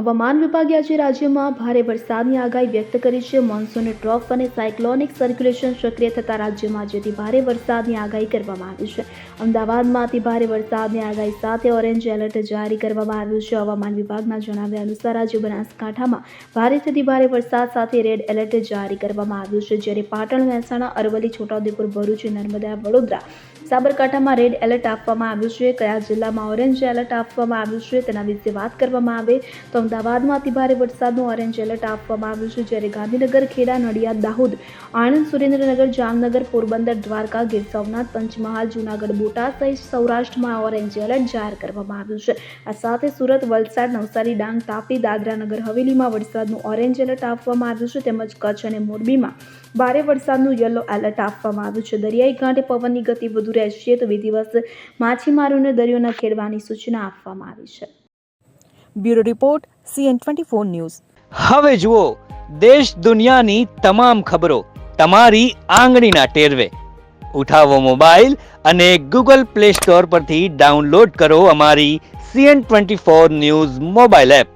હવામાન વિભાગે આજે રાજ્યમાં ભારે વરસાદની આગાહી વ્યક્ત કરી છે. મોન્સૂન ટ્રફ અને સાયક્લોનિક સર્ક્યુલેશન સક્રિય થતા રાજ્યમાં આજથી ભારે વરસાદની આગાહી કરવામાં આવી છે. અમદાવાદમાં અતિ ભારે વરસાદની આગાહી સાથે ઓરેન્જ એલર્ટ જારી કરવામાં આવ્યું છે. હવામાન વિભાગના જણાવ્યા અનુસાર આજે બનાસકાંઠામાં ભારેથી અતિ ભારે વરસાદ સાથે રેડ એલર્ટ જારી કરવામાં આવ્યું છે, જ્યારે પાટણ, મહેસાણા, અરવલ્લી, છોટાઉદેપુર, ભરૂચ, નર્મદા, વડોદરા, સાબરકાંઠામાં રેડ એલર્ટ આપવામાં આવ્યું છે. કયા જિલ્લામાં ઓરેન્જ એલર્ટ આપવામાં આવ્યું છે તેના વિશે વાત કરવામાં આવે તો અમદાવાદમાં અતિભારે વરસાદનું ઓરેન્જ એલર્ટ આપવામાં આવ્યું છે, જ્યારે ગાંધીનગર, ખેડા, નડિયાદ, દાહોદ, આણંદ, સુરેન્દ્રનગર, જામનગર, પોરબંદર, દ્વારકા, ગીર સોમનાથ, પંચમહાલ, જૂનાગઢ, બોટાદ સહિત સૌરાષ્ટ્રમાં ઓરેન્જ એલર્ટ જાહેર કરવામાં આવ્યું છે. આ સાથે સુરત, વલસાડ, નવસારી, ડાંગ, તાપી, દાદરા નગર હવેલીમાં વરસાદનું ઓરેન્જ એલર્ટ આપવામાં આવ્યું છે, તેમજ કચ્છ અને મોરબીમાં ભારે વરસાદનું યલો એલર્ટ આપવામાં આવ્યું છે. દરિયાઈ કાંઠે પવનની ગતિ વધુ રહેશે તો 2 દિવસ માછીમારોને દરિયો ન ખેડવાની સૂચના આપવામાં આવી છે. Bureau report CN24 news. હવે જુઓ દેશ દુનિયાની તમામ ખબરો તમારી આંગળીના ટેરવે. ઉઠાવો મોબાઈલ અને Google Play Store પરથી ડાઉનલોડ કરો અમારી CN24 ન્યૂઝ મોબાઈલ એપ.